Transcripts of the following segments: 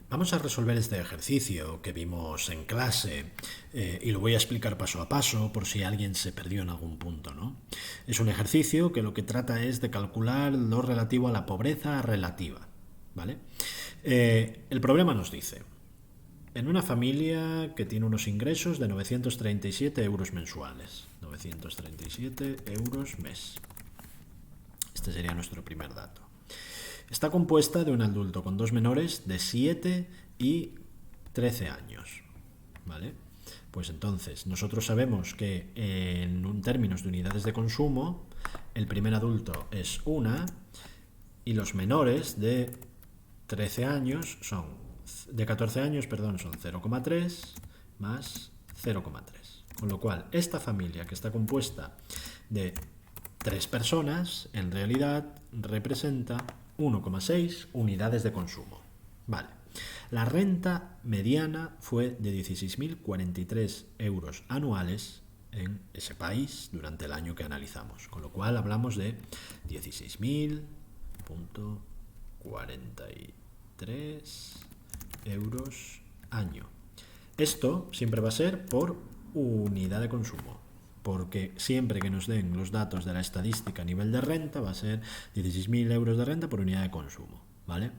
Vamos a resolver este ejercicio que vimos en clase y lo voy a explicar paso a paso por si alguien se perdió en algún punto, ¿no? Es un ejercicio que lo que trata es de calcular lo relativo a la pobreza relativa, ¿vale? El problema nos dice, en una familia que tiene unos ingresos de 937 euros mensuales, 937 euros mes. Este sería nuestro primer dato. Está compuesta de un adulto con dos menores de 7 y 13 años. ¿Vale? Pues entonces, nosotros sabemos que en términos de unidades de consumo, el primer adulto es 1 y los menores de 13 años son, de 14 años, perdón, son 0,3 más 0,3. Con lo cual, esta familia que está compuesta de 3 personas, en realidad representa 1,6 unidades de consumo. Vale. La renta mediana fue de 16.043 euros anuales en ese país durante el año que analizamos. Con lo cual hablamos de 16.043 euros año. Esto siempre va a ser por unidad de consumo, porque siempre que nos den los datos de la estadística a nivel de renta va a ser 16.000 euros de renta por unidad de consumo, ¿vale?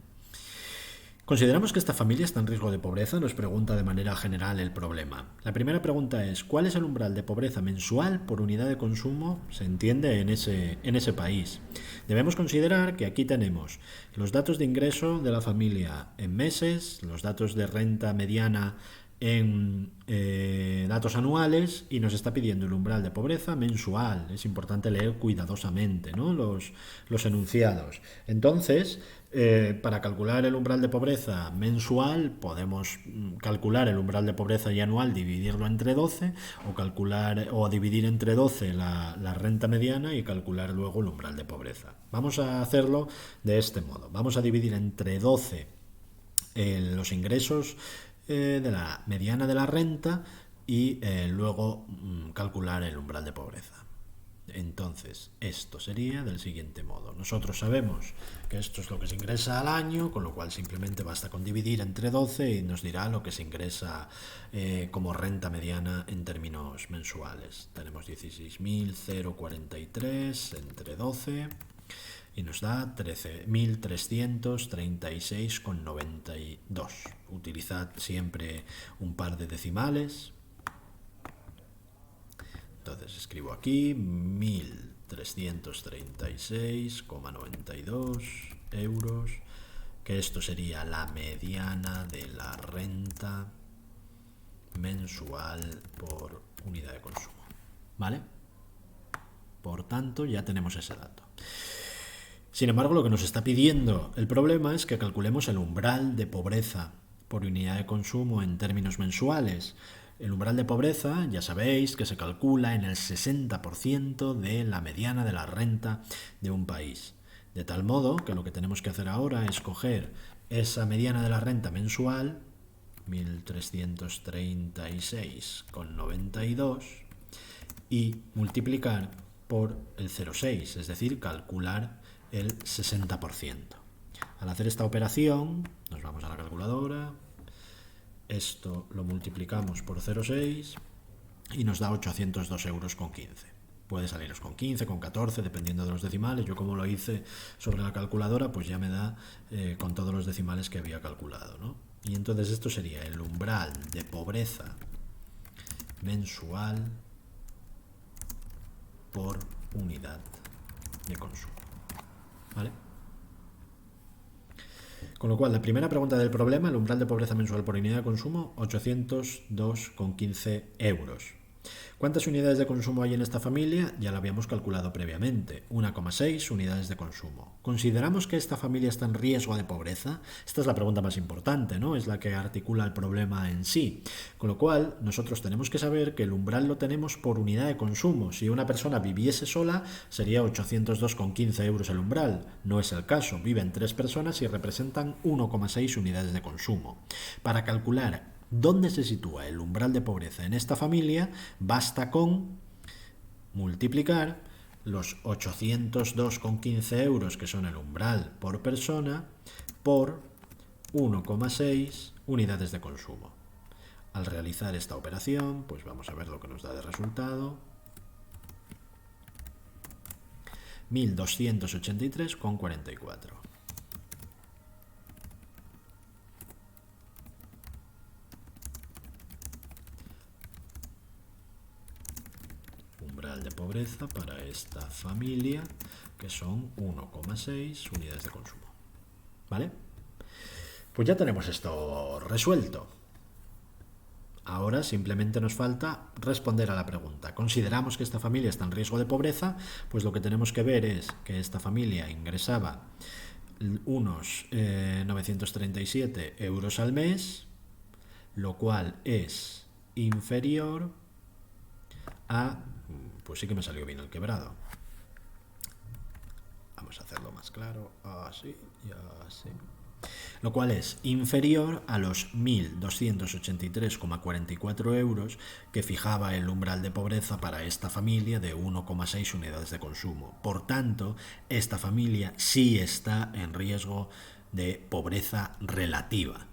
Consideramos que esta familia está en riesgo de pobreza, nos pregunta de manera general el problema. La primera pregunta es, ¿cuál es el umbral de pobreza mensual por unidad de consumo se entiende en ese país? Debemos considerar que aquí tenemos los datos de ingreso de la familia en meses, los datos de renta mediana en datos anuales y nos está pidiendo el umbral de pobreza mensual. Es importante leer cuidadosamente, ¿no? los enunciados. Entonces, para calcular el umbral de pobreza mensual podemos calcular el umbral de pobreza y anual, dividirlo entre 12 o dividir entre 12 la renta mediana y calcular luego el umbral de pobreza. Vamos a hacerlo de este modo. Vamos a dividir entre 12 los ingresos de la mediana de la renta y luego calcular el umbral de pobreza. Entonces, esto sería del siguiente modo. Nosotros sabemos que esto es lo que se ingresa al año, con lo cual simplemente basta con dividir entre 12 y nos dirá lo que se ingresa como renta mediana en términos mensuales. Tenemos 16.043 entre 12 y nos da 13.336,92. Utilizad siempre un par de decimales. Entonces escribo aquí 1.336,92 euros, que esto sería la mediana de la renta mensual por unidad de consumo. ¿Vale? Por tanto, ya tenemos ese dato. Sin embargo, lo que nos está pidiendo el problema es que calculemos el umbral de pobreza por unidad de consumo en términos mensuales. El umbral de pobreza, ya sabéis, que se calcula en el 60% de la mediana de la renta de un país. De tal modo que lo que tenemos que hacer ahora es coger esa mediana de la renta mensual, 1.336,92, y multiplicar por el 0,6, es decir, calcular el 60%. Al hacer esta operación, nos vamos a la calculadora, esto lo multiplicamos por 0,6 y nos da 802 euros con 15. Puede saliros con 15, con 14, dependiendo de los decimales. Yo como lo hice sobre la calculadora, pues ya me da con todos los decimales que había calculado, ¿no? Y entonces esto sería el umbral de pobreza mensual por unidad de consumo. ¿Vale? Con lo cual, la primera pregunta del problema, el umbral de pobreza mensual por unidad de consumo, 802,15 euros. ¿Cuántas unidades de consumo hay en esta familia? Ya lo habíamos calculado previamente, 1,6 unidades de consumo. ¿Consideramos que esta familia está en riesgo de pobreza? Esta es la pregunta más importante, ¿no? Es la que articula el problema en sí. Con lo cual, nosotros tenemos que saber que el umbral lo tenemos por unidad de consumo. Si una persona viviese sola, sería 802,15 euros el umbral. No es el caso. Viven 3 personas y representan 1,6 unidades de consumo. Para calcular ¿dónde se sitúa el umbral de pobreza en esta familia? Basta con multiplicar los 802,15 euros, que son el umbral por persona, por 1,6 unidades de consumo. Al realizar esta operación, pues vamos a ver lo que nos da de resultado. 1283,44. Umbral de pobreza para esta familia, que son 1,6 unidades de consumo. ¿Vale? Pues ya tenemos esto resuelto. Ahora simplemente nos falta responder a la pregunta. ¿Consideramos que esta familia está en riesgo de pobreza? Pues lo que tenemos que ver es que esta familia ingresaba unos 937 euros al mes, lo cual es inferior a... Pues sí que me salió bien el quebrado. Vamos a hacerlo más claro. Así y así. Lo cual es inferior a los 1.283,44 euros que fijaba el umbral de pobreza para esta familia de 1,6 unidades de consumo. Por tanto, esta familia sí está en riesgo de pobreza relativa,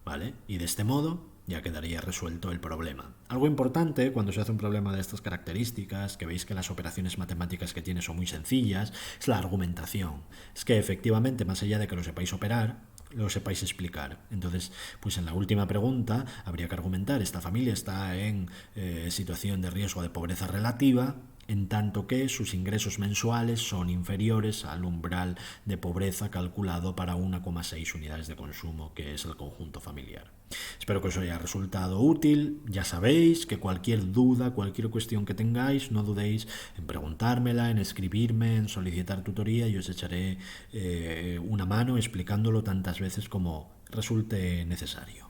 ¿vale? Y de este modo ya quedaría resuelto el problema. Algo importante cuando se hace un problema de estas características, que veis que las operaciones matemáticas que tiene son muy sencillas, es la argumentación. Es que efectivamente, más allá de que lo sepáis operar, lo sepáis explicar. Entonces, pues en la última pregunta habría que argumentar: esta familia está en situación de riesgo de pobreza relativa, en tanto que sus ingresos mensuales son inferiores al umbral de pobreza calculado para 1,6 unidades de consumo, que es el conjunto familiar. Espero que os haya resultado útil. Ya sabéis que cualquier duda, cualquier cuestión que tengáis, no dudéis en preguntármela, en escribirme, en solicitar tutoría, y os echaré una mano explicándolo tantas veces como resulte necesario.